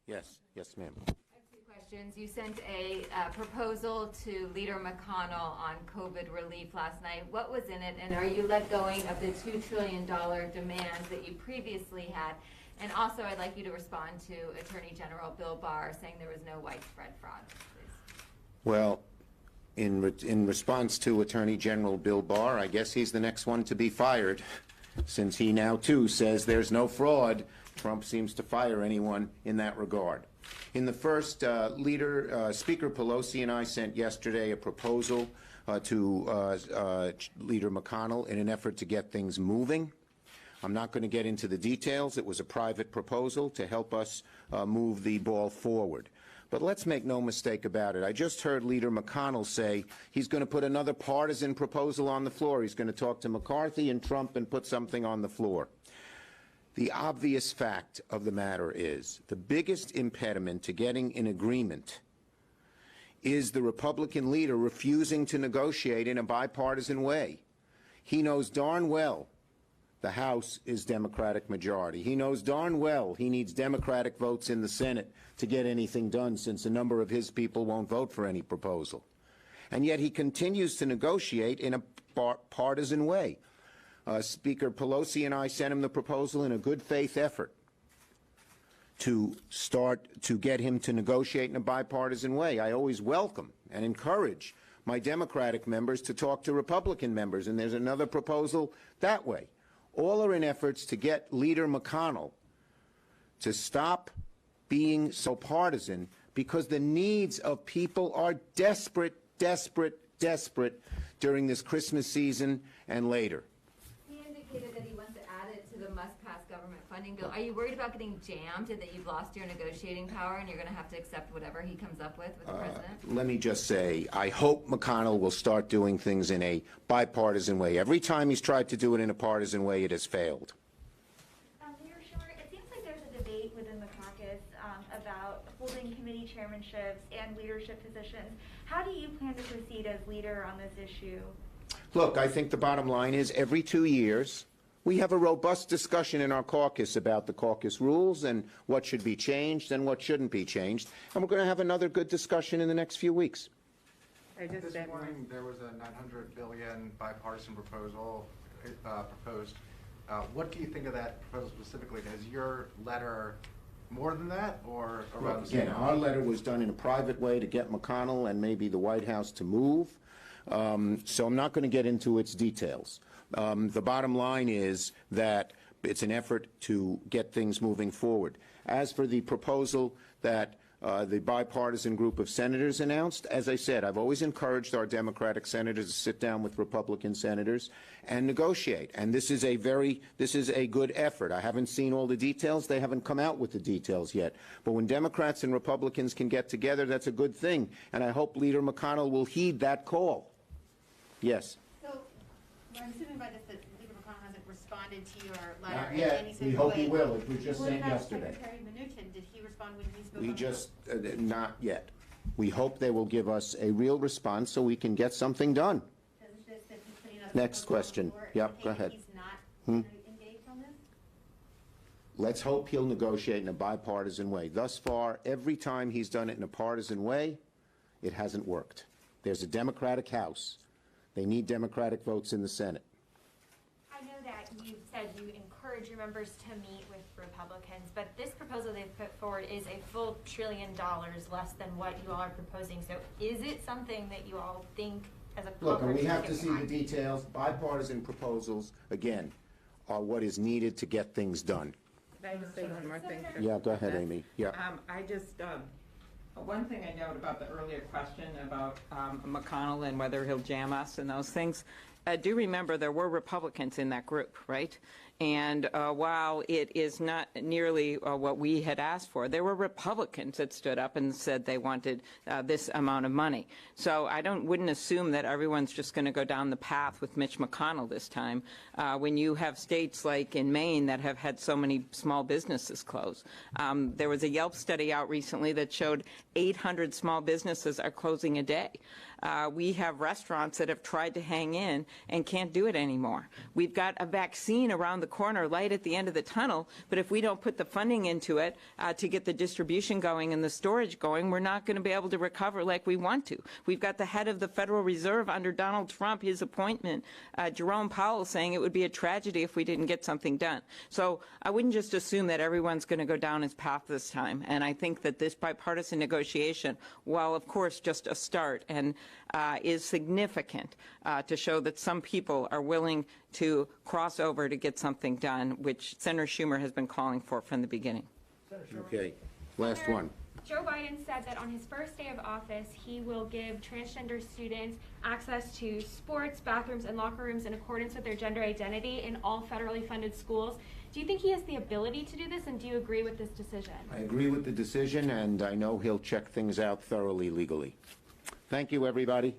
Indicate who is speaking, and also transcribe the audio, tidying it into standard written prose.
Speaker 1: Yes, yes, ma'am.
Speaker 2: I have two questions. You sent a proposal to Leader McConnell on COVID relief last night. What was in it, and are you let going of the $2 trillion demands that you previously had? And also, I'd like you to respond to Attorney General Bill Barr saying there was no widespread fraud, please.
Speaker 1: Well, in response to Attorney General Bill Barr, I guess he's the next one to be fired, since he now, too, says there's no fraud. Trump seems to fire anyone in that regard. In the first, Speaker Pelosi and I sent yesterday a proposal to Leader McConnell in an effort to get things moving. I'm not going to get into the details. It was a private proposal to help us move the ball forward. But let's make no mistake about it. I just heard Leader McConnell say he's going to put another partisan proposal on the floor. He's going to talk to McCarthy and Trump and put something on the floor. The obvious fact of the matter is the biggest impediment to getting an agreement is the Republican leader refusing to negotiate in a bipartisan way. He knows darn well the House is Democratic majority. He knows darn well he needs Democratic votes in the Senate to get anything done, since a number of his people won't vote for any proposal. And yet he continues to negotiate in a partisan way. Speaker Pelosi and I sent him the proposal in a good faith effort to start to get him to negotiate in a bipartisan way. I always welcome and encourage my Democratic members to talk to Republican members, and there's another proposal that way. All are in efforts to get Leader McConnell to stop being so partisan, because the needs of people are desperate, desperate, desperate during this Christmas season and later.
Speaker 2: He indicated that he wants to add it to the must-pass government funding bill. Are you worried about getting jammed and that you've lost your negotiating power and you're going to have to accept whatever he comes up with the president? Let
Speaker 1: me just say, I hope McConnell will start doing things in a bipartisan way. Every time he's tried to do it in a partisan way, it has failed.
Speaker 3: Mayor Schumer, it seems like there's a debate within the caucus about holding committee chairmanships and leadership positions. How do you plan to proceed as leader on this issue?
Speaker 1: Look, I think the bottom line is every 2 years, we have a robust discussion in our caucus about the caucus rules and what should be changed and what shouldn't be changed. And we're going to have another good discussion in the next few weeks.
Speaker 4: This morning, there was a $900 billion bipartisan proposal proposed. What do you think of that proposal specifically? Is your letter more than that, or around the same?
Speaker 1: Again, our letter was done in a private way to get McConnell and maybe the White House to move. So I'm not going to get into its details. The bottom line is that it's an effort to get things moving forward. As for the proposal that the bipartisan group of senators announced, as I said, I've always encouraged our Democratic senators to sit down with Republican senators and negotiate. And this is a good effort. I haven't seen all the details. They haven't come out with the details yet. But when Democrats and Republicans can get together, that's a good thing. And I hope Leader McConnell will heed that call. Yes.
Speaker 5: So, I'm assuming by this that Leader McConnell hasn't responded to your letter.
Speaker 1: Not yet. We hope he will. It was just sent yesterday.
Speaker 5: Secretary Mnuchin, did he respond when he spoke?
Speaker 1: We just, not yet. We hope they will give us a real response so we can get something done.
Speaker 5: Doesn't this that he's putting up
Speaker 1: Next question. Yep, go ahead.
Speaker 5: He's not engaged on this?
Speaker 1: Let's hope he'll negotiate in a bipartisan way. Thus far, every time he's done it in a partisan way, it hasn't worked. There's a Democratic House. They need Democratic votes in the Senate.
Speaker 3: I know that you said you encourage your members to meet with Republicans, but this proposal they've put forward is a full $1 trillion less than what you all are proposing. So is it something that you all think as a
Speaker 1: Look, and we have to see the details. Bipartisan proposals, again, are what is needed to get things done.
Speaker 6: Can I just say one more thing?
Speaker 1: Yeah, go ahead, Amy. Yeah.
Speaker 6: One thing I note about the earlier question about McConnell and whether he'll jam us and those things, do remember there were Republicans in that group, right? And while it is not nearly what we had asked for, there were Republicans that stood up and said they wanted this amount of money. So I wouldn't assume that everyone's just going to go down the path with Mitch McConnell this time when you have states like in Maine that have had so many small businesses close. There was a Yelp study out recently that showed 800 small businesses are closing a day. We have restaurants that have tried to hang in and can't do it anymore. We've got a vaccine around the corner, light at the end of the tunnel, but if we don't put the funding into it to get the distribution going and the storage going, we're not going to be able to recover like we want to. We've got the head of the Federal Reserve under Donald Trump, his appointment, Jerome Powell, saying it would be a tragedy if we didn't get something done. So I wouldn't just assume that everyone's going to go down his path this time. And I think that this bipartisan negotiation, while of course just a start and is significant to show that some people are willing to cross over to get something done, which Senator Schumer has been calling for from the beginning.
Speaker 1: Okay, last one.
Speaker 3: Joe Biden said that on his first day of office, he will give transgender students access to sports, bathrooms, and locker rooms in accordance with their gender identity in all federally funded schools. Do you think he has the ability to do this, and do you agree with this decision?
Speaker 1: I agree with the decision, and I know he'll check things out thoroughly legally. Thank you, everybody.